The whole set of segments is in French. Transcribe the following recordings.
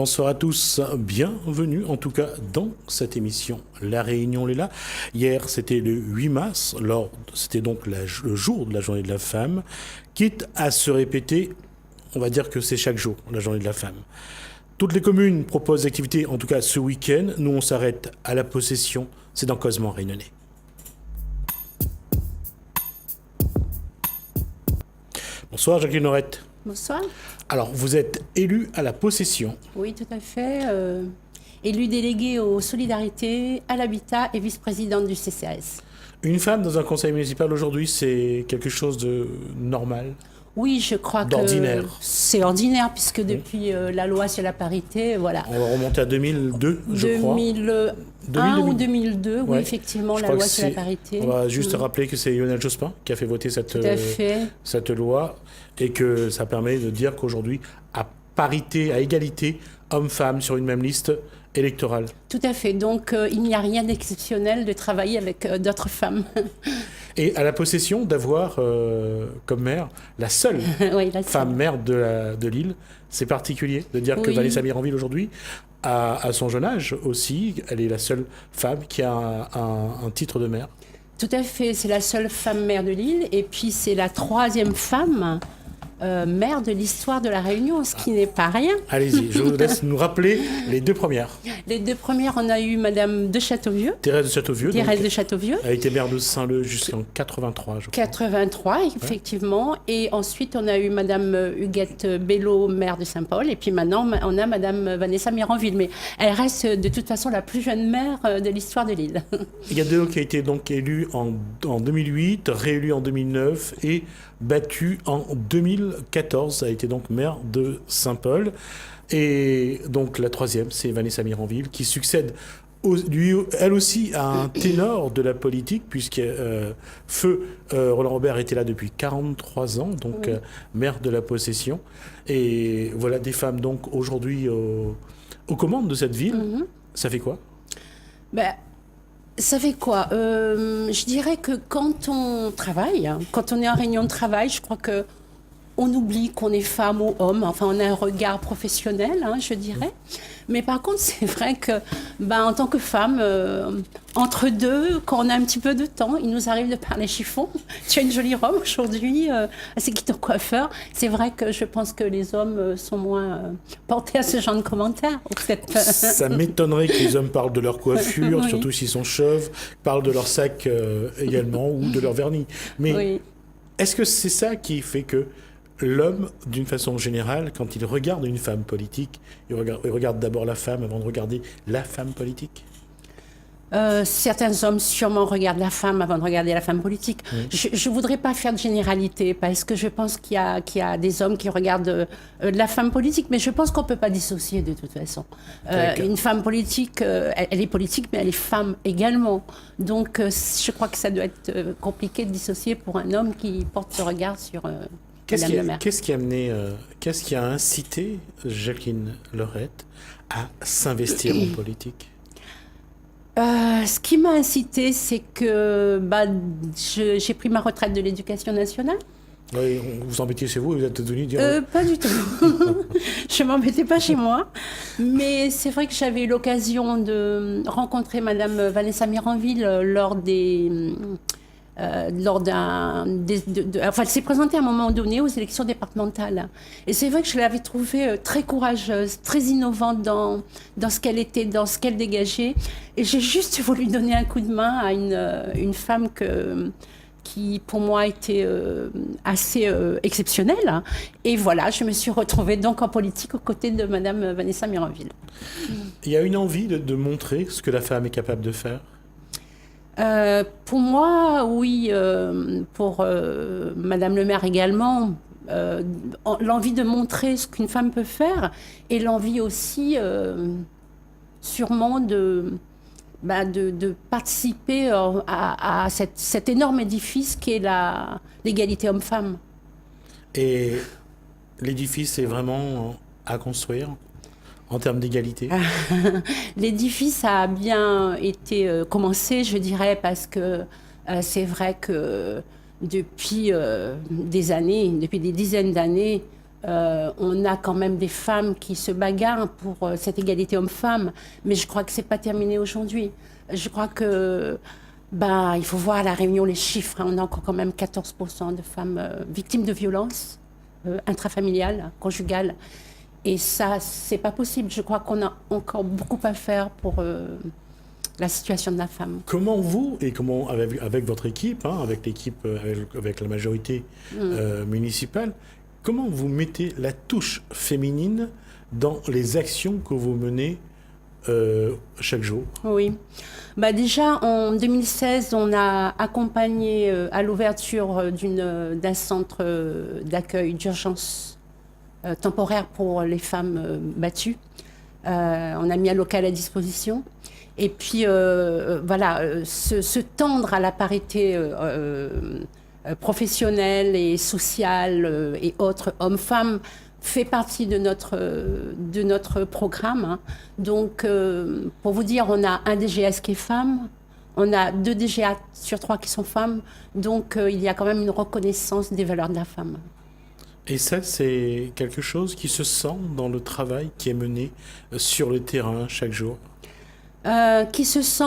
Bonsoir à tous, bienvenue en tout cas dans cette émission La Réunion est là. Hier c'était le 8 mars, c'était donc le jour de la journée de la femme. Quitte à se répéter, on va dire que c'est chaque jour la journée de la femme. Toutes les communes proposent des activités, en tout cas ce week-end. Nous on s'arrête à la Possession, c'est dans Causement Réunionnais. Bonsoir Jacqueline Norette. Bonsoir. Alors, vous êtes élu à la Possession. Oui, tout à fait. Élu délégué aux solidarités, à l'habitat et vice-présidente du CCAS. Une femme dans un conseil municipal aujourd'hui, c'est quelque chose de normal? Oui, je crois d'ordinaire. Que c'est ordinaire, puisque depuis la loi sur la parité, voilà. On va remonter à 2002, je crois. 2001 ou 2002, ouais. Oui, effectivement, la loi sur la parité. On va juste rappeler que c'est Lionel Jospin qui a fait voter cette loi et que ça permet de dire qu'aujourd'hui, à parité, à égalité, hommes-femmes sur une même liste électorale. Tout à fait. Donc, il n'y a rien d'exceptionnel de travailler avec d'autres femmes. Et à la Possession, d'avoir comme maire la seule femme maire de l'île, c'est particulier de dire que Vanessa Miranville aujourd'hui, à son jeune âge aussi, elle est la seule femme qui a un titre de maire. Tout à fait, c'est la seule femme maire de l'île et puis c'est la troisième femme maire de l'histoire de la Réunion, ce qui n'est pas rien. Allez-y, je vous laisse nous rappeler les deux premières. Les deux premières, on a eu Madame de Châteauvieux. Thérèse de Châteauvieux. Thérèse de Châteauvieux. Elle a été maire de Saint-Leu jusqu'en 83, je crois. 83, effectivement. Ouais. Et ensuite, on a eu Madame Huguette Bello, maire de Saint-Paul. Et puis maintenant, on a Madame Vanessa Miranville. Mais elle reste de toute façon la plus jeune maire de l'histoire de l'île. Il y a deux qui a été donc élue en 2008, réélue en 2009 et battue en 2014, a été donc maire de Saint-Paul. Et donc la troisième, c'est Vanessa Miranville, qui succède, elle aussi, à un ténor de la politique, puisque Feu Roland Robert était là depuis 43 ans, donc maire de la Possession. Et voilà des femmes donc aujourd'hui aux commandes de cette ville. Ça fait quoi ? Ça fait quoi ? Je dirais que quand on travaille, quand on est en réunion de travail, je crois que on oublie qu'on est femme ou homme. Enfin, on a un regard professionnel, je dirais. Mais par contre, c'est vrai que, en tant que femme, entre deux, quand on a un petit peu de temps, il nous arrive de parler chiffon. Tu as une jolie robe aujourd'hui, c'est qui ton coiffeur ? C'est vrai que je pense que les hommes sont moins portés à ce genre de commentaires. Ça m'étonnerait que les hommes parlent de leur coiffure, surtout s'ils sont chauves, parlent de leur sac également ou de leur vernis. Mais est-ce que c'est ça qui fait que l'homme, d'une façon générale, quand il regarde une femme politique, il regarde d'abord la femme avant de regarder la femme politique ? Certains hommes sûrement regardent la femme avant de regarder la femme politique. Je ne voudrais pas faire de généralité parce que je pense qu'il y a des hommes qui regardent la femme politique, mais je pense qu'on ne peut pas dissocier de toute façon. Une femme politique, elle est politique, mais elle est femme également. Donc je crois que ça doit être compliqué de dissocier pour un homme qui porte ce regard sur... Qu'est-ce qui a incité Jacqueline Lorette à s'investir en politique ? Ce qui m'a incité, c'est que j'ai pris ma retraite de l'éducation nationale. Oui, vous embêtiez chez vous, vous êtes venu dire... Pas du tout. Je ne m'embêtais pas chez moi. Mais c'est vrai que j'avais eu l'occasion de rencontrer Madame Vanessa Miranville lors elle s'est présentée à un moment donné aux élections départementales. Et c'est vrai que je l'avais trouvée très courageuse, très innovante dans ce qu'elle était, dans ce qu'elle dégageait. Et j'ai juste voulu donner un coup de main à une femme qui, pour moi, était assez exceptionnelle. Et voilà, je me suis retrouvée donc en politique aux côtés de Madame Vanessa Miranville. Il y a une envie de montrer ce que la femme est capable de faire ? Pour moi, oui. Pour Madame le maire également, l'envie de montrer ce qu'une femme peut faire et l'envie aussi, sûrement, de participer à cet énorme édifice qui est l'égalité homme-femme. Et l'édifice est vraiment à construire ? En termes d'égalité ? L'édifice a bien été commencé, je dirais, parce que c'est vrai que depuis des années, depuis des dizaines d'années, On a quand même des femmes qui se bagarrent pour cette égalité homme-femme, mais je crois que c'est pas terminé aujourd'hui. Je crois que il faut voir à La Réunion les chiffres, hein. On a encore quand même 14% de femmes victimes de violences intrafamiliales, conjugales. Et ça, c'est pas possible. Je crois qu'on a encore beaucoup à faire pour la situation de la femme. Comment vous, et comment avec votre équipe, hein, avec l'équipe, avec la majorité municipale, comment vous mettez la touche féminine dans les actions que vous menez chaque jour? Oui. Déjà, en 2016, on a accompagné à l'ouverture d'un centre d'accueil d'urgence temporaire pour les femmes battues. On a mis un local à disposition. Et puis, se tendre à la parité professionnelle et sociale et autres, hommes-femmes, fait partie de notre programme, hein. Donc, pour vous dire, on a un DGS qui est femme, on a 2 DGA sur 3 qui sont femmes, donc il y a quand même une reconnaissance des valeurs de la femme. Et ça, c'est quelque chose qui se sent dans le travail qui est mené sur le terrain chaque jour? Qui se sent...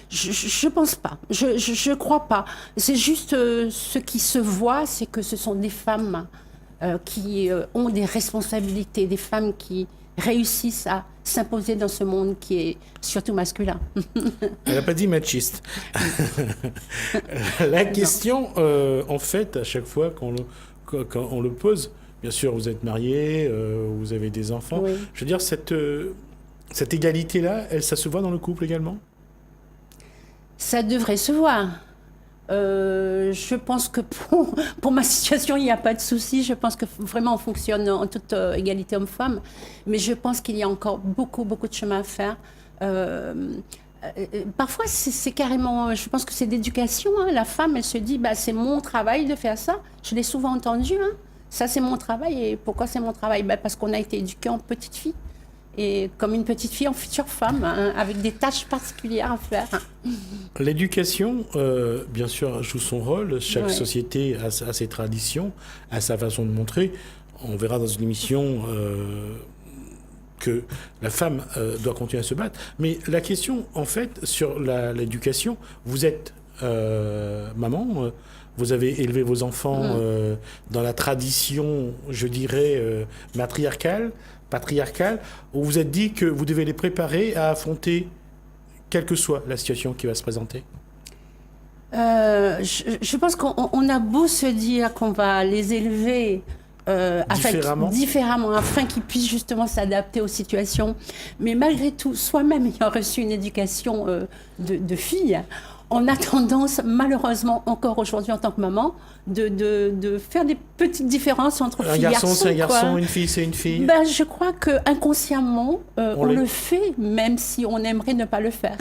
Je pense pas. Je crois pas. C'est juste ce qui se voit, c'est que ce sont des femmes qui ont des responsabilités, des femmes qui réussissent à s'imposer dans ce monde qui est surtout masculin. Elle n'a pas dit machiste. La question, en fait, à chaque fois quand on le pose, bien sûr, vous êtes marié, vous avez des enfants. Oui. Je veux dire, cette égalité-là, ça se voit dans le couple également? Ça devrait se voir. Je pense que pour ma situation, il n'y a pas de souci. Je pense que vraiment on fonctionne en toute égalité homme-femme. Mais je pense qu'il y a encore beaucoup, beaucoup de chemin à faire. Parfois, c'est carrément, je pense que c'est d'éducation, hein. La femme, elle se dit, c'est mon travail de faire ça. Je l'ai souvent entendu, hein. Ça, c'est mon travail. Et pourquoi c'est mon travail? Parce qu'on a été éduqués en petite fille. Et comme une petite fille en future femme, hein, avec des tâches particulières à faire. L'éducation, bien sûr, joue son rôle. Chaque société a ses traditions, a sa façon de montrer. On verra dans une émission que la femme doit continuer à se battre. Mais la question, en fait, sur l'éducation, vous êtes maman, vous avez élevé vos enfants dans la tradition, je dirais, patriarcale, où vous êtes dit que vous devez les préparer à affronter quelle que soit la situation qui va se présenter? Je pense qu'on a beau se dire qu'on va les élever différemment, afin qu'ils puissent justement s'adapter aux situations. Mais malgré tout, soi-même ayant reçu une éducation de fille, on a tendance, malheureusement, encore aujourd'hui en tant que maman, de faire des petites différences entre filles et garçons. Un garçon, c'est un garçon, une fille, c'est une fille. Je crois qu'inconsciemment, on le fait, même si on aimerait ne pas le faire.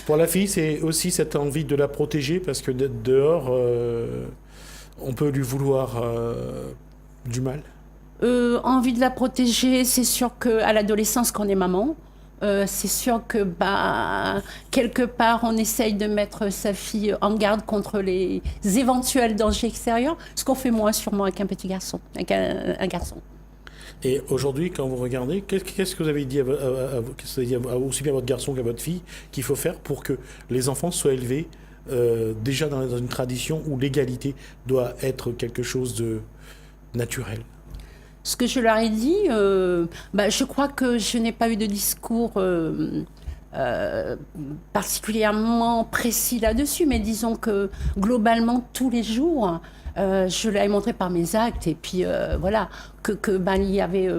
Pour la fille, c'est aussi cette envie de la protéger, parce que dehors, on peut lui vouloir du mal. Envie de la protéger, c'est sûr qu'à l'adolescence, quand on est maman, c'est sûr que quelque part on essaye de mettre sa fille en garde contre les éventuels dangers extérieurs, ce qu'on fait moins sûrement avec un petit garçon, avec un garçon. Et aujourd'hui, quand vous regardez, qu'est-ce que vous avez dit aussi bien à votre garçon qu'à votre fille qu'il faut faire pour que les enfants soient élevés déjà dans une tradition où l'égalité doit être quelque chose de naturel? Ce que je leur ai dit, je crois que je n'ai pas eu de discours particulièrement précis là-dessus, mais disons que globalement, tous les jours, je l'ai montré par mes actes, et puis il y avait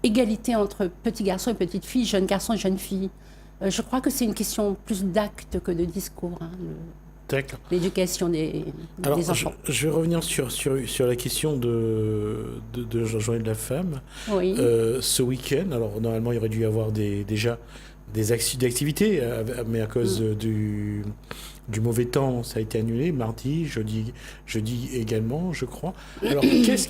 égalité entre petits garçons et petites filles, jeunes garçons et jeunes filles. Je crois que c'est une question plus d'actes que de discours, hein, l'éducation des enfants. Je vais revenir sur la question de journée de la femme. Oui. Ce week-end, alors normalement il aurait dû y avoir déjà des activités, mais à cause du mauvais temps, ça a été annulé. Mardi, jeudi également, je crois. Alors qu'est-ce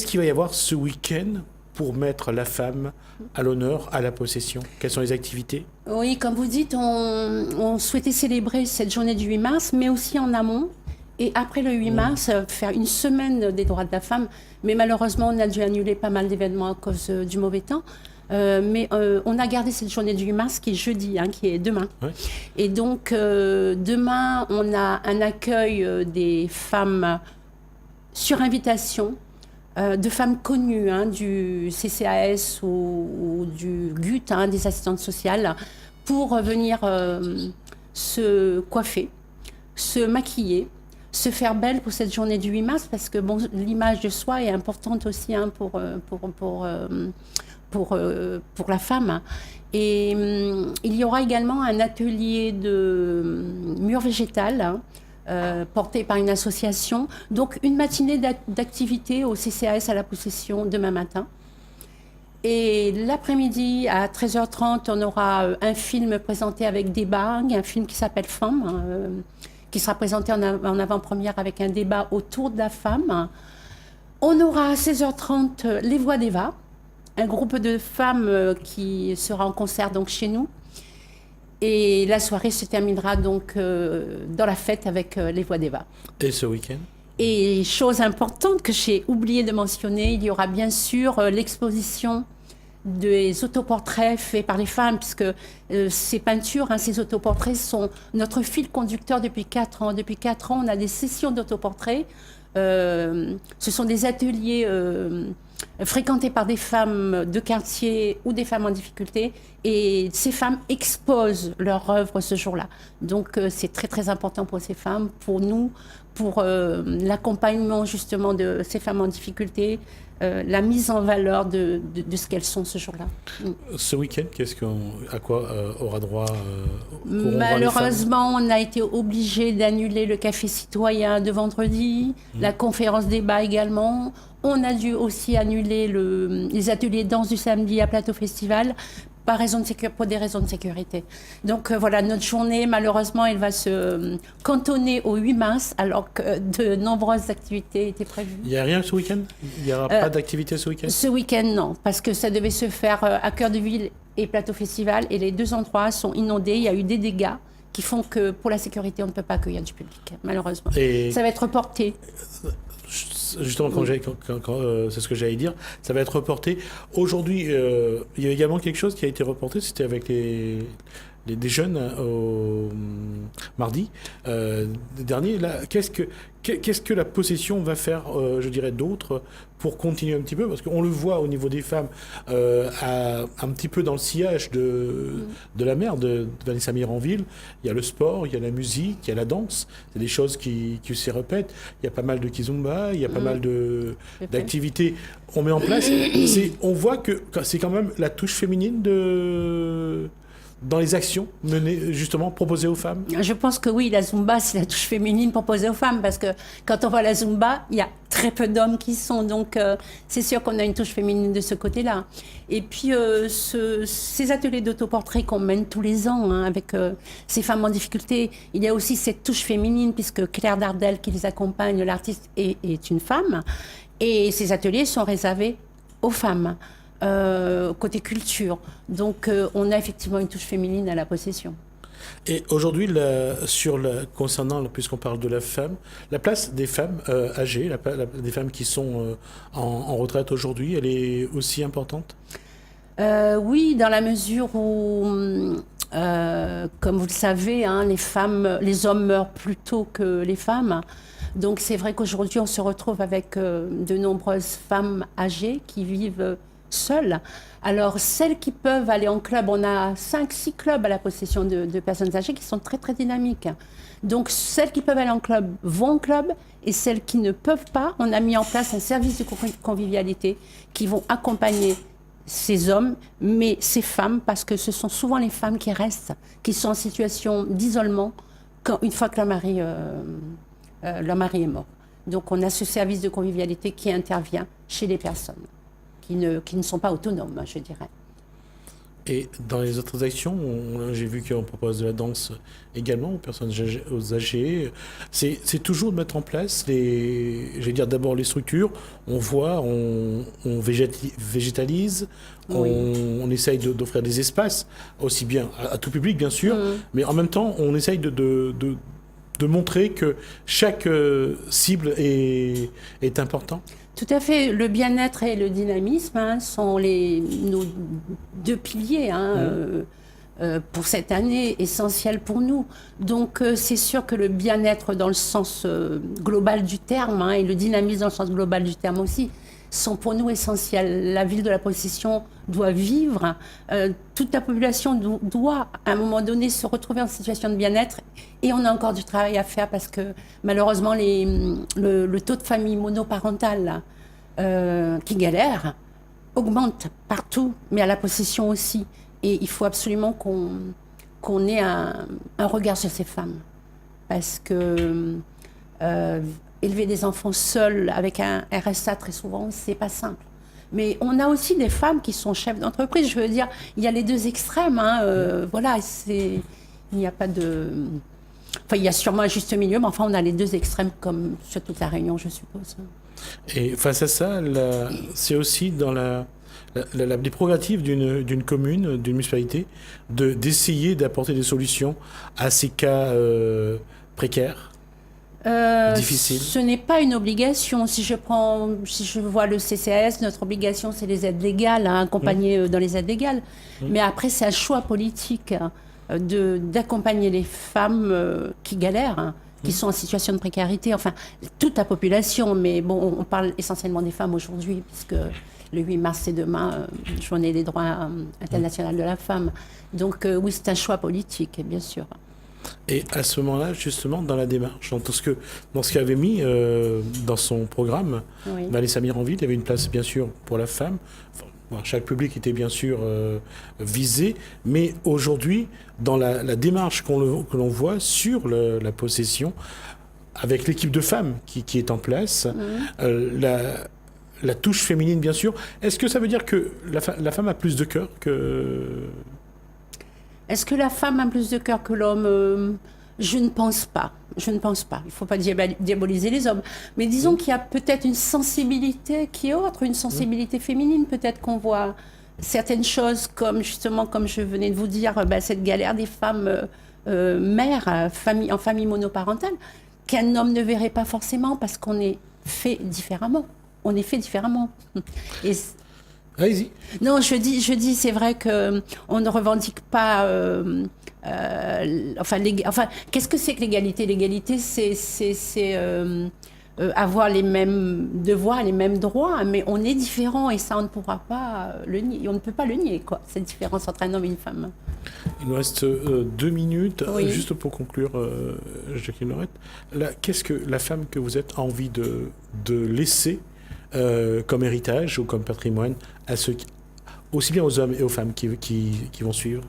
qu'il va y avoir ce week-end pour mettre la femme à l'honneur, à la possession? Quelles sont les activités? Oui, comme vous dites, on souhaitait célébrer cette journée du 8 mars, mais aussi en amont. Et après le 8 mars, faire une semaine des droits de la femme. Mais malheureusement, on a dû annuler pas mal d'événements à cause du mauvais temps. Mais on a gardé cette journée du 8 mars qui est jeudi, qui est demain. Ouais. Et donc, demain, on a un accueil des femmes sur invitation, de femmes connues du CCAS ou du GUT, des assistantes sociales, pour venir se coiffer, se maquiller, se faire belle pour cette journée du 8 mars, parce que bon, l'image de soi est importante aussi pour la femme. Et il y aura également un atelier de mur végétal porté par une association. Donc une matinée d'activité au CCAS à la Possession demain matin. Et l'après-midi, à 13h30, on aura un film présenté avec débat, un film qui s'appelle Femme, qui sera présenté en avant-première avec un débat autour de la femme. On aura à 16h30 Les Voix d'Eva, un groupe de femmes qui sera en concert donc chez nous. Et la soirée se terminera donc dans la fête avec Les Voix d'Eva. Et ce week-end ? Et chose importante que j'ai oublié de mentionner, il y aura bien sûr l'exposition des autoportraits faits par les femmes, puisque ces peintures, ces autoportraits sont notre fil conducteur depuis 4 ans. Depuis 4 ans, on a des sessions d'autoportraits. Ce sont des ateliers fréquentés par des femmes de quartier ou des femmes en difficulté. Et ces femmes exposent leur œuvre ce jour-là. Donc c'est très très important pour ces femmes, pour nous, pour l'accompagnement justement de ces femmes en difficulté, la mise en valeur de ce qu'elles sont ce jour-là. Ce week-end, à quoi aura droit Malheureusement, on a été obligé d'annuler le café citoyen de vendredi, la conférence débat également. On a dû aussi annuler les ateliers danse du samedi à Plateau Festival pour des raisons de sécurité. Donc voilà, notre journée, malheureusement, elle va se cantonner au 8 mars, alors que de nombreuses activités étaient prévues. Il n'y a rien ce week-end ? Il n'y aura pas d'activité ce week-end ? Ce week-end, non, parce que ça devait se faire à Cœur de Ville et Plateau Festival, et les deux endroits sont inondés. Il y a eu des dégâts qui font que pour la sécurité, on ne peut pas accueillir du public, malheureusement. Et ça va être reporté. Justement, c'est ce que j'allais dire, ça va être reporté. Aujourd'hui, il y a également quelque chose qui a été reporté, c'était avec des jeunes au mardi dernier. Là, qu'est-ce que la possession va faire, je dirais, d'autre pour continuer un petit peu ? Parce qu'on le voit au niveau des femmes, un petit peu dans le sillage de la mère de Vanessa Miranville. Il y a le sport, il y a la musique, il y a la danse. C'est des choses qui se répètent. Il y a pas mal de kizomba, il y a pas mal d'activités qu'on met en place. On voit que c'est quand même la touche féminine dans les actions menées, justement, proposées aux femmes. Je pense que oui, la Zumba, c'est la touche féminine proposée aux femmes, parce que quand on voit la Zumba, il y a très peu d'hommes qui sont, donc c'est sûr qu'on a une touche féminine de ce côté-là. Et puis, ces ateliers d'autoportrait qu'on mène tous les ans, avec ces femmes en difficulté, il y a aussi cette touche féminine, puisque Claire Dardel, qui les accompagne, l'artiste, est une femme, et ces ateliers sont réservés aux femmes. Côté culture. Donc, on a effectivement une touche féminine à la possession. Et aujourd'hui, concernant, puisqu'on parle de la femme, la place des femmes âgées, des femmes qui sont en retraite aujourd'hui, elle est aussi importante ? Oui, dans la mesure où, comme vous le savez, les hommes meurent plus tôt que les femmes. Donc, c'est vrai qu'aujourd'hui, on se retrouve avec de nombreuses femmes âgées qui vivent seules. Alors, celles qui peuvent aller en club, on a 5-6 clubs à la possession de personnes âgées qui sont très, très dynamiques. Donc, celles qui peuvent aller en club vont en club, et celles qui ne peuvent pas, on a mis en place un service de convivialité qui vont accompagner ces hommes, mais ces femmes, parce que ce sont souvent les femmes qui restent, qui sont en situation d'isolement une fois que leur mari est mort. Donc, on a ce service de convivialité qui intervient chez les personnes qui ne sont pas autonomes, je dirais. Et dans les autres actions, j'ai vu qu'on propose de la danse également aux personnes âgées. C'est toujours de mettre en place d'abord les structures. On voit, on végétalise, oui. On essaye d'offrir des espaces, aussi bien à tout public bien sûr, mais en même temps on essaye de montrer que chaque cible est important. Tout à fait. Le bien-être et le dynamisme sont nos deux piliers pour cette année, essentiels pour nous. Donc c'est sûr que le bien-être dans le sens global du terme et le dynamisme dans le sens global du terme aussi sont pour nous essentiels. La ville de la Possession doit vivre. Toute la population doit, à un moment donné, se retrouver en situation de bien-être. Et on a encore du travail à faire parce que, malheureusement, le taux de familles monoparentales qui galèrent augmente partout, mais à la Possession aussi. Et il faut absolument qu'on ait un regard sur ces femmes. Parce que élever des enfants seuls avec un RSA, très souvent, c'est pas simple. Mais on a aussi des femmes qui sont chefs d'entreprise. Je veux dire, il y a les deux extrêmes. Voilà, il n'y a pas de... Enfin, il y a sûrement un juste milieu, mais enfin, on a les deux extrêmes, comme sur toute la Réunion, je suppose. Et face à ça, c'est aussi dans les prérogatives d'une commune, d'une municipalité, d'essayer d'apporter des solutions à ces cas précaires. Difficile. Ce n'est pas une obligation. Si je vois le CCAS, notre obligation, c'est les aides légales, accompagner dans les aides légales. Mais après, c'est un choix politique d'accompagner les femmes qui galèrent, qui sont en situation de précarité. Enfin, toute la population. Mais bon, on parle essentiellement des femmes aujourd'hui, puisque le 8 mars, c'est demain, journée des droits internationaux de la femme. Donc oui, c'est un choix politique, bien sûr. Et à ce moment-là, justement, dans la démarche, dans ce qu'avait mis dans son programme, Vanessa Miranville, il y avait une place, bien sûr, pour la femme. Enfin, chaque public était, bien sûr, visé. Mais aujourd'hui, dans la démarche que l'on voit sur la possession, avec l'équipe de femmes qui est en place, la touche féminine, bien sûr, est-ce que ça veut dire que la femme a plus de cœur que... Est-ce que la femme a plus de cœur que l'homme ? Je ne pense pas. Je ne pense pas. Il ne faut pas diaboliser les hommes. Mais disons qu'il y a peut-être une sensibilité qui est autre, une sensibilité féminine. Peut-être qu'on voit certaines choses comme, justement, comme je venais de vous dire, cette galère des femmes mères en famille monoparentale, qu'un homme ne verrait pas forcément parce qu'on est fait différemment. On est fait différemment. Et allez-y. non, je dis, c'est vrai que on ne revendique pas. Qu'est-ce que c'est que l'égalité ? L'égalité, c'est avoir les mêmes devoirs, les mêmes droits, mais on est différents et ça, on ne pourra pas le nier. On ne peut pas le nier, quoi. Cette différence entre un homme et une femme. Il nous reste 2 minutes, Oui. Juste pour conclure, Jacqueline Lorette. Qu'est-ce que la femme que vous êtes a envie de laisser comme héritage ou comme patrimoine à ceux aussi bien aux hommes et aux femmes qui vont suivre?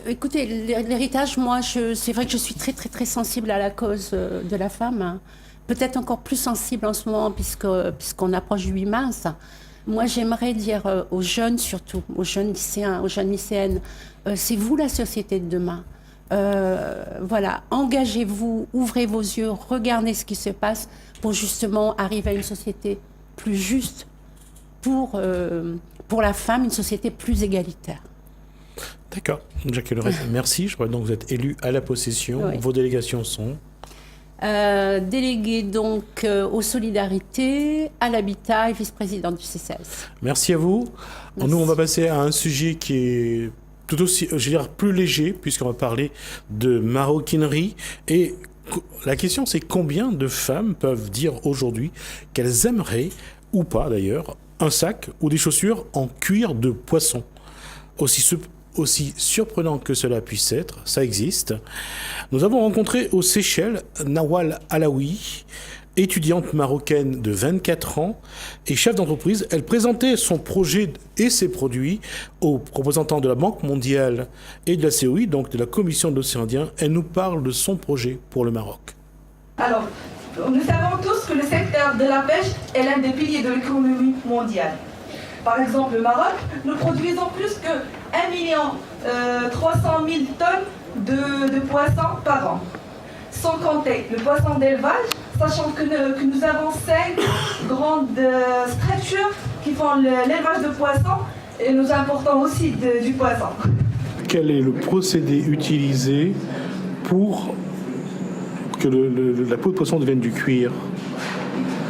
Écoutez, l'héritage, moi, c'est vrai que je suis très, très, très sensible à la cause de la femme. Peut-être encore plus sensible en ce moment, puisqu'on approche du 8 mars. Moi, j'aimerais dire aux jeunes, surtout, aux jeunes lycéens, aux jeunes lycéennes, c'est vous la société de demain. Voilà, engagez-vous, ouvrez vos yeux, regardez ce qui se passe pour justement arriver à une société plus juste pour la femme, une société plus égalitaire. D'accord. Jacques Lorette, merci. Je crois donc que vous êtes élu à la possession. Oui. Vos délégations sont déléguée donc aux solidarités, à l'habitat et vice-présidente du CCAS. Merci à vous. Merci. Nous, on va passer à un sujet qui est tout aussi, je veux dire, plus léger, puisqu'on va parler de maroquinerie. Et la question, c'est combien de femmes peuvent dire aujourd'hui qu'elles aimeraient, ou pas d'ailleurs, un sac ou des chaussures en cuir de poisson. Aussi surprenant que cela puisse être, ça existe. Nous avons rencontré aux Seychelles Nawal Alaoui, étudiante marocaine de 24 ans et chef d'entreprise. Elle présentait son projet et ses produits aux représentants de la Banque mondiale et de la COI, donc de la Commission de l'océan Indien. Elle nous parle de son projet pour le Maroc. Alors, nous savons tous que le secteur de la pêche est l'un des piliers de l'économie mondiale. Par exemple, le Maroc, nous produisons plus que 1,3 million tonnes de poissons par an. Sans compter le poisson d'élevage, sachant que nous avons 5 grandes structures qui font l'élevage de poissons et nous importons aussi du poisson. Quel est le procédé utilisé pour que la peau de poisson devienne du cuir?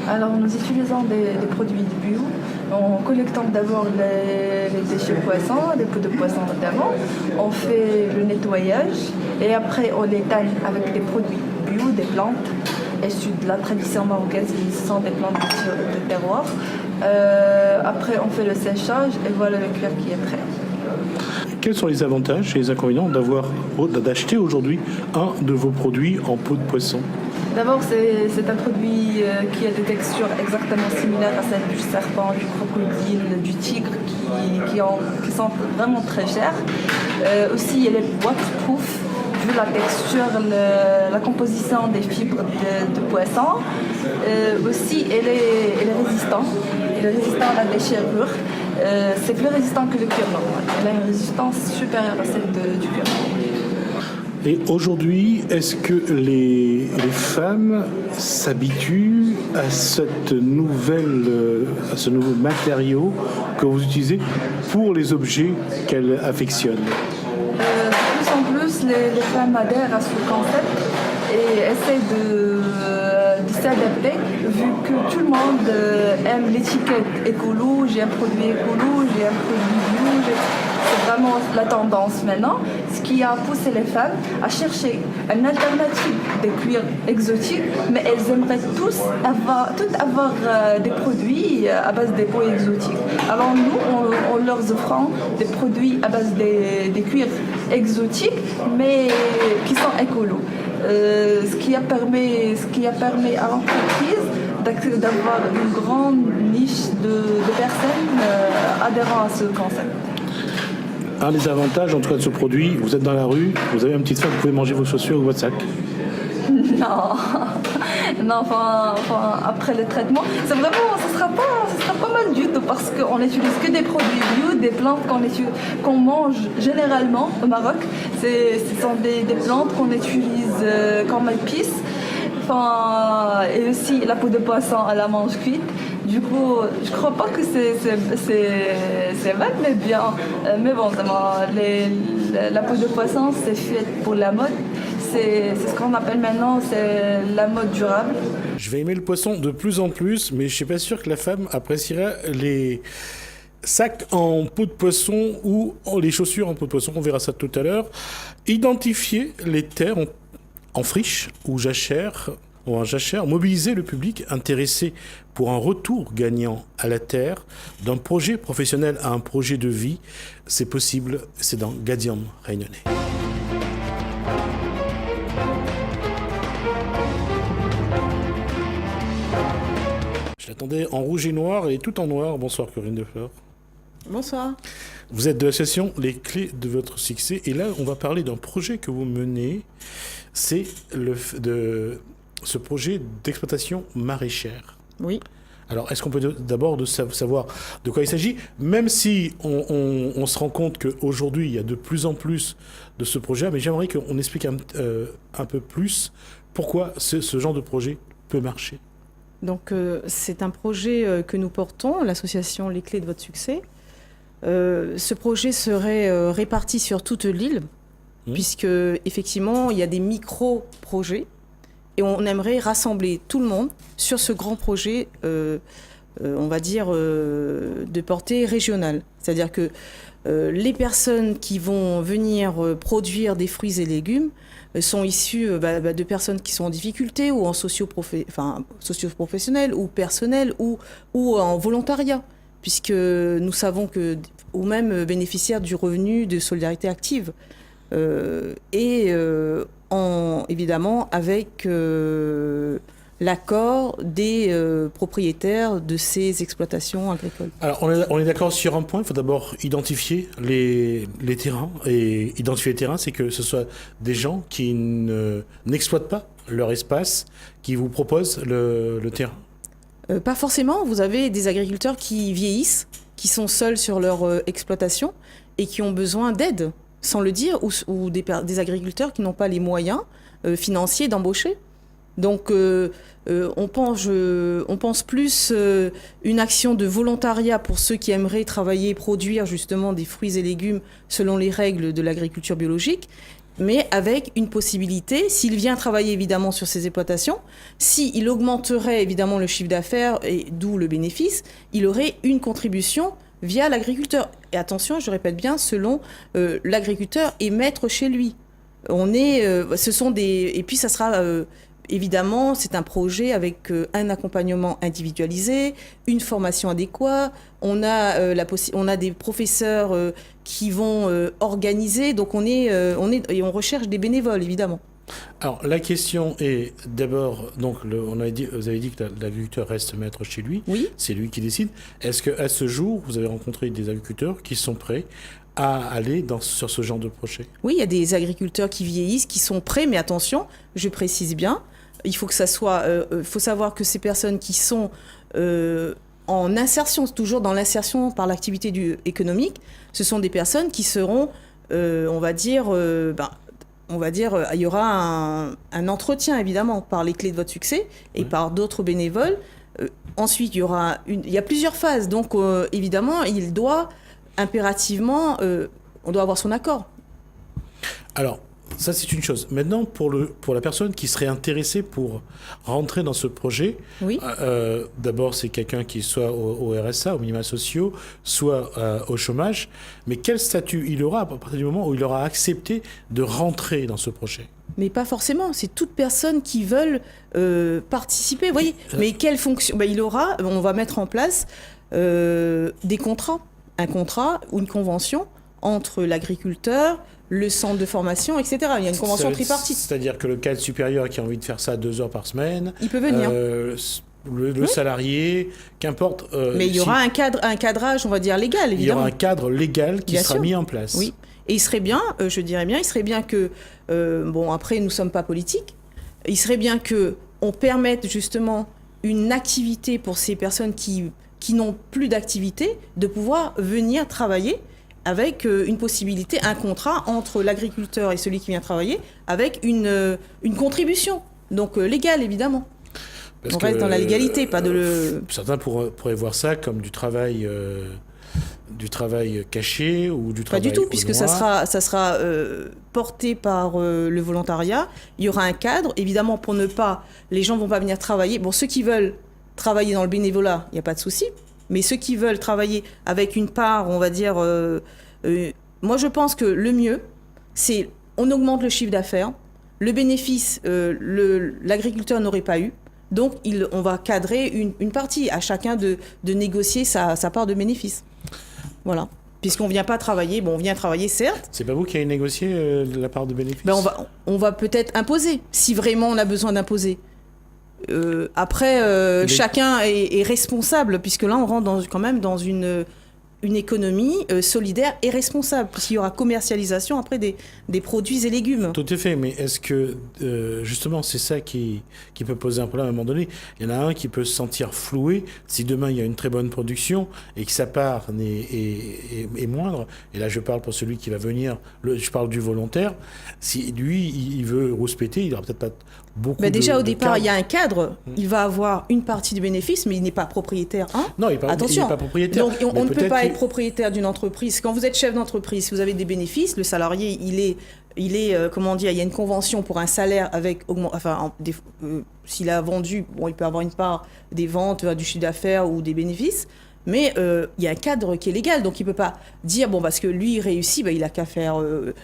Alors, nous utilisons des produits bio en collectant d'abord les déchets poissons, les peaux de poisson notamment. On fait le nettoyage et après on les tanne avec des produits bio, des plantes issues de la tradition marocaine, qui sont des plantes de terroir. Après on fait le séchage et voilà le cuir qui est prêt. Quels sont les avantages et les inconvénients d'acheter aujourd'hui un de vos produits en peau de poisson? D'abord, c'est un produit qui a des textures exactement similaires à celles du serpent, du crocodile, du tigre, qui sont vraiment très chères. Aussi, elle est waterproof, vu la texture, la composition des fibres de poisson. Aussi, elle est résistante. Elle est résistante à la déchirure. C'est plus résistant que le cuir normal. Elle a une résistance supérieure à celle du cuir normal. Et aujourd'hui, est-ce que les femmes s'habituent à ce nouveau matériau que vous utilisez pour les objets qu'elles affectionnent? De plus en plus, les femmes adhèrent à ce concept et essaient de s'adapter, vu que tout le monde aime l'étiquette écolo, j'ai un produit écolo, j'ai un produit bio. C'est vraiment la tendance maintenant, ce qui a poussé les femmes à chercher une alternative des cuirs exotiques, mais elles aimeraient toutes avoir des produits à base des peaux exotiques. Alors nous, on leur offrant des produits à base des cuirs exotiques, mais qui sont écolos. Ce qui a permis à l'entreprise d'avoir une grande niche de personnes adhérant à ce concept. Un des avantages, en tout cas, de ce produit, vous êtes dans la rue, vous avez une petite faim, vous pouvez manger vos chaussures ou votre sac. Non, enfin, après le traitement, ça sera pas mal du tout parce qu'on n'utilise que des produits bio, des plantes qu'on mange généralement au Maroc. Ce sont des plantes qu'on utilise comme épices. Enfin, et aussi la peau de poisson à la mange cuite. Du coup, je crois pas que c'est mal, mais bien. Mais bon, la peau de poisson, c'est fait pour la mode. C'est ce qu'on appelle maintenant, c'est la mode durable. Je vais aimer le poisson de plus en plus, mais je suis pas sûr que la femme appréciera les sacs en peau de poisson ou les chaussures en peau de poisson. On verra ça tout à l'heure. Identifier les terres en friche ou jachère, mobiliser le public intéressé pour un retour gagnant à la terre, d'un projet professionnel à un projet de vie, c'est possible, c'est dans Gadiom Réunionnais. Je l'attendais en rouge et noir et tout en noir. Bonsoir Corinne Defleur. Bonsoir. Vous êtes de l'association Les Clés de votre succès et là on va parler d'un projet que vous menez, c'est ce projet d'exploitation maraîchère. Oui. Alors, est-ce qu'on peut d'abord savoir de quoi il s'agit, même si on se rend compte qu'aujourd'hui, il y a de plus en plus de ce projet, mais j'aimerais qu'on explique un peu plus pourquoi ce genre de projet peut marcher. Donc, c'est un projet que nous portons, l'association Les Clés de votre succès. Ce projet serait réparti sur toute l'île, puisque, effectivement, il y a des micro-projets. Et on aimerait rassembler tout le monde sur ce grand projet, on va dire, de portée régionale. C'est-à-dire que les personnes qui vont venir produire des fruits et légumes sont issues de personnes qui sont en difficulté ou en socio-professionnel ou personnel ou en volontariat, puisque nous savons que, ou même bénéficiaires du revenu de solidarité active. Évidemment avec l'accord des propriétaires de ces exploitations agricoles. Alors on est d'accord sur un point, il faut d'abord identifier les terrains. Et identifier les terrains, c'est que ce soit des gens qui n'exploitent pas leur espace, qui vous proposent le terrain. Pas forcément, vous avez des agriculteurs qui vieillissent, qui sont seuls sur leur exploitation et qui ont besoin d'aide, sans le dire, ou des agriculteurs qui n'ont pas les moyens financiers d'embaucher. Donc, on pense plus une action de volontariat pour ceux qui aimeraient travailler et produire justement des fruits et légumes selon les règles de l'agriculture biologique, mais avec une possibilité, s'il vient travailler évidemment sur ces exploitations, s'il augmenterait évidemment le chiffre d'affaires, et d'où le bénéfice, il aurait une contribution via l'agriculteur. Et attention, je répète bien, selon l'agriculteur est maître chez lui. Et puis ça sera... évidemment, c'est un projet avec un accompagnement individualisé, une formation adéquate. On a des professeurs qui vont organiser. Donc et on recherche des bénévoles, évidemment. Alors, la question est d'abord, donc, vous avez dit que l'agriculteur reste maître chez lui. Oui. C'est lui qui décide. Est-ce qu'à ce jour, vous avez rencontré des agriculteurs qui sont prêts à aller sur ce genre de projet? Oui, il y a des agriculteurs qui vieillissent, qui sont prêts, mais attention, je précise bien, il faut que ça soit, faut savoir que ces personnes qui sont en insertion, toujours dans l'insertion par l'activité économique, ce sont des personnes qui seront, il y aura un entretien évidemment par les clés de votre succès et par d'autres bénévoles. Ensuite, il y a plusieurs phases, donc évidemment, il doit impérativement, on doit avoir son accord. Alors, ça, c'est une chose. Maintenant, pour la personne qui serait intéressée pour rentrer dans ce projet, oui. D'abord, c'est quelqu'un qui soit au RSA, aux minima sociaux, soit au chômage. Mais quel statut il aura à partir du moment où il aura accepté de rentrer dans ce projet? Mais pas forcément. C'est toute personne qui veulent participer. Vous voyez. Mais quelle fonction? On va mettre en place des contrats. Un contrat ou une convention entre l'agriculteur, le centre de formation, etc. Il y a une convention tripartite. C'est-à-dire que le cadre supérieur qui a envie de faire ça 2 heures par semaine... Il peut venir. Le salarié, qu'importe... mais il y aura un cadrage, on va dire, légal, évidemment. Il y aura un cadre légal qui sera mis en place. Oui. Et il serait bien, je dirais bien, il serait bien que... après, nous ne sommes pas politiques. Il serait bien qu'on permette justement une activité pour ces personnes qui n'ont plus d'activité, de pouvoir venir travailler avec une possibilité, un contrat entre l'agriculteur et celui qui vient travailler, avec une contribution, donc légale évidemment. On reste dans la légalité, pas de... Certains pourraient voir ça comme du travail caché ou du travail... Pas du tout, puisque ça sera porté par le volontariat. Il y aura un cadre, évidemment, pour ne pas... Les gens ne vont pas venir travailler. Bon, ceux qui veulent travailler dans le bénévolat, il n'y a pas de souci. Mais ceux qui veulent travailler avec une part, on va dire... moi, je pense que le mieux, c'est on augmente le chiffre d'affaires. Le bénéfice, l'agriculteur n'aurait pas eu. Donc, on va cadrer une partie. À chacun de négocier sa part de bénéfice. Voilà. Puisqu'on ne vient pas travailler. Bon, on vient travailler, certes. C'est pas vous qui avez négocié la part de bénéfice? On va peut-être imposer, si vraiment on a besoin d'imposer. Après, chacun est responsable, puisque là, on rentre quand même dans une économie solidaire et responsable, puisqu'il y aura commercialisation après des produits et légumes. Tout à fait, mais est-ce que, justement, c'est ça qui peut poser un problème à un moment donné? Il y en a un qui peut se sentir floué si demain il y a une très bonne production et que sa part est moindre. Et là, je parle pour celui qui va venir, je parle du volontaire. Si lui, il veut rouspéter, il n'aura peut-être pas beaucoup déjà, au départ, cadre. il y a un cadre. Il va avoir une partie du bénéfice, mais il n'est pas propriétaire. Non, il n'est pas propriétaire. Donc, on ne peut pas être propriétaire d'une entreprise. Quand vous êtes chef d'entreprise, si vous avez des bénéfices, le salarié, il est comment dire, il y a une convention pour un salaire avec, s'il a vendu, il peut avoir une part des ventes, du chiffre d'affaires ou des bénéfices. Mais il y a un cadre qui est légal, donc il ne peut pas dire, parce que lui, il réussit, il n'a qu'à faire,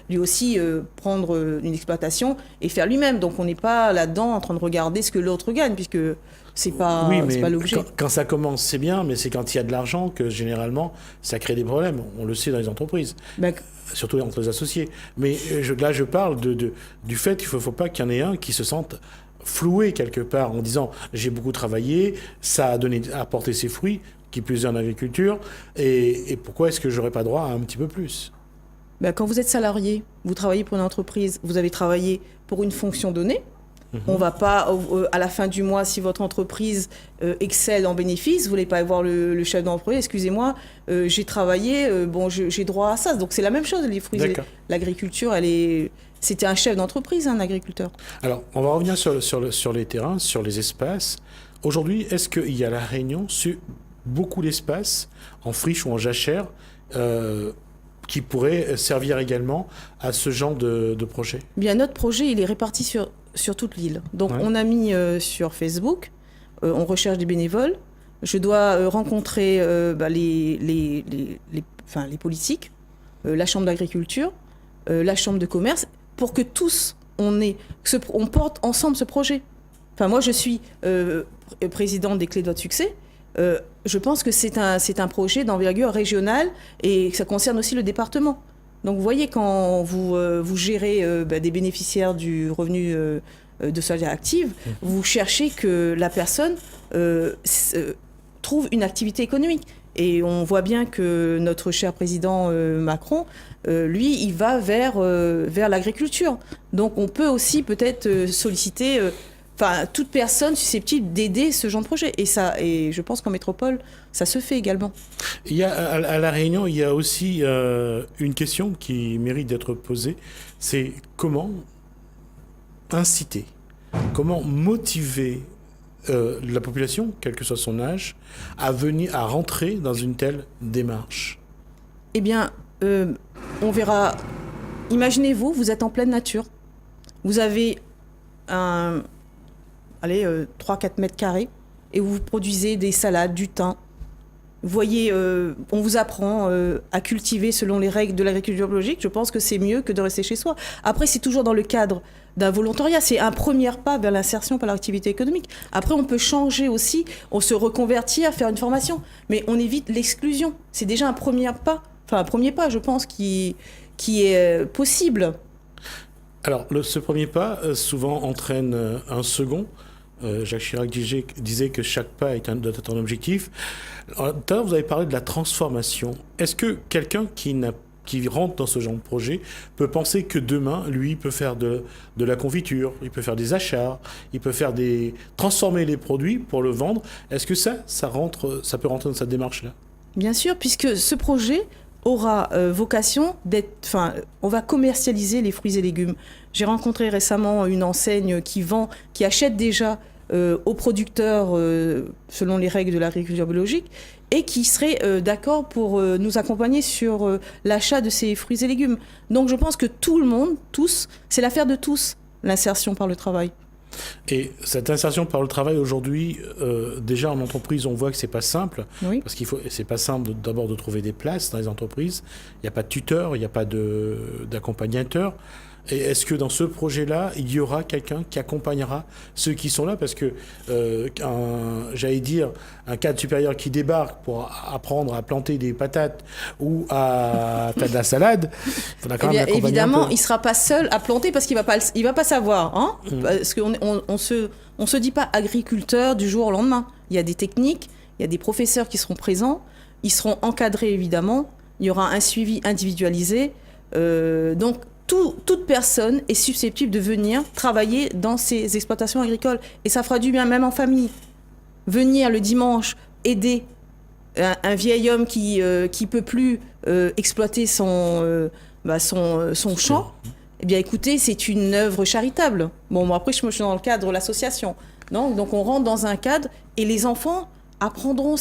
lui aussi, prendre une exploitation et faire lui-même. Donc on n'est pas là-dedans en train de regarder ce que l'autre gagne, puisque c'est pas, c'est pas l'objet. Quand ça commence, c'est bien, mais c'est quand il y a de l'argent que, généralement, ça crée des problèmes. On le sait dans les entreprises, surtout entre les associés. Mais là, je parle du fait qu'il ne faut pas qu'il y en ait un qui se sente floué quelque part en disant « j'ai beaucoup travaillé, ça a apporté ses fruits ». Qui plus est en agriculture, et pourquoi est-ce que j'aurais pas droit à un petit peu plus? Quand vous êtes salarié, vous travaillez pour une entreprise, vous avez travaillé pour une fonction donnée. On va pas, à la fin du mois, si votre entreprise excelle en bénéfice, vous voulez pas voir le chef d'entreprise, excusez-moi, j'ai travaillé, j'ai droit à ça. Donc c'est la même chose, les fruits. L'agriculture, c'était un chef d'entreprise, un agriculteur. Alors, on va revenir sur les terrains, sur les espaces. Aujourd'hui, est-ce qu'il y a La Réunion sur beaucoup d'espace, en friche ou en jachère, qui pourrait servir également à ce genre de projet? Bien, notre projet, il est réparti sur toute l'île. Donc, Ouais. on a mis sur Facebook, on recherche des bénévoles. Je dois rencontrer les politiques, la chambre d'agriculture, la chambre de commerce, pour que tous, on porte ensemble ce projet. Enfin, moi, je suis présidente des Clés de votre succès. Je pense que c'est un projet d'envergure régionale et que ça concerne aussi le département. Donc, vous voyez, quand vous gérez des bénéficiaires du revenu de solidarité active, vous cherchez que la personne trouve une activité économique. Et on voit bien que notre cher président Macron, lui, il va vers l'agriculture. Donc, on peut aussi peut-être solliciter toute personne susceptible d'aider ce genre de projet. Et je pense qu'en métropole, ça se fait également. Il y a, à La Réunion, il y a aussi une question qui mérite d'être posée, c'est comment inciter, comment motiver la population, quel que soit son âge, à rentrer dans une telle démarche. Eh bien, on verra. Imaginez-vous, vous êtes en pleine nature. Vous avez 3-4 mètres carrés et vous produisez des salades, du thym. Vous voyez, on vous apprend à cultiver selon les règles de l'agriculture biologique. Je pense que c'est mieux que de rester chez soi. Après, c'est toujours dans le cadre d'un volontariat. C'est un premier pas vers l'insertion par l'activité économique. Après, on peut changer aussi, on se reconvertit à faire une formation. Mais on évite l'exclusion. C'est déjà un premier pas, je pense, qui est possible. Alors, ce premier pas, souvent, entraîne un second. Jacques Chirac disait que chaque pas doit être un objectif. Alors, tout à l'heure, vous avez parlé de la transformation. Est-ce que quelqu'un qui rentre dans ce genre de projet peut penser que demain, lui, peut faire de la confiture, il peut faire des achats, il peut transformer les produits pour le vendre? Est-ce que ça peut rentrer dans cette démarche-là? Bien sûr, puisque ce projet aura vocation d'être... on va commercialiser les fruits et légumes. J'ai rencontré récemment une enseigne qui achète déjà aux producteurs selon les règles de l'agriculture biologique et qui serait d'accord pour nous accompagner sur l'achat de ces fruits et légumes. Donc je pense que tout le monde, tous, c'est l'affaire de tous, l'insertion par le travail. Et cette insertion par le travail aujourd'hui, déjà en entreprise, on voit que c'est pas simple. Oui. Parce c'est pas simple d'abord de trouver des places dans les entreprises. Il n'y a pas de tuteur, il n'y a pas d'accompagnateur. Et est-ce que dans ce projet-là, il y aura quelqu'un qui accompagnera ceux qui sont là? Parce que, j'allais dire, un cadre supérieur qui débarque pour apprendre à planter des patates ou à faire de la salade, il faudra quand même l'accompagner évidemment, un peu. il ne sera pas seul à planter parce qu'il ne va pas savoir. Hein, parce qu'on on se dit pas agriculteur du jour au lendemain. Il y a des techniques, il y a des professeurs qui seront présents, ils seront encadrés évidemment, il y aura un suivi individualisé. Donc, toute personne est susceptible de venir travailler dans ces exploitations agricoles. Et ça fera du bien, même en famille. Venir le dimanche aider un vieil homme qui peut plus exploiter son champ. Eh bien, écoutez, c'est une œuvre charitable. Bon, après, je suis dans le cadre de l'association. Donc, on rentre dans un cadre et les enfants apprendront...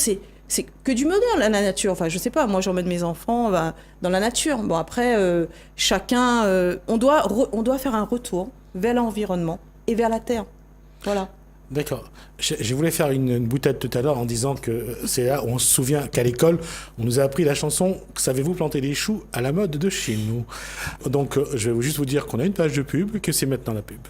C'est que du moderne, la nature. Enfin, je sais pas, moi, j'emmène mes enfants dans la nature. Bon, après, chacun... on doit faire un retour vers l'environnement et vers la terre. Voilà. D'accord. Je voulais faire une boutade tout à l'heure en disant que c'est là où on se souvient qu'à l'école, on nous a appris la chanson « Savez-vous planter des choux ?» à la mode de chez nous. Donc, je vais juste vous dire qu'on a une page de pub, que c'est maintenant la pub.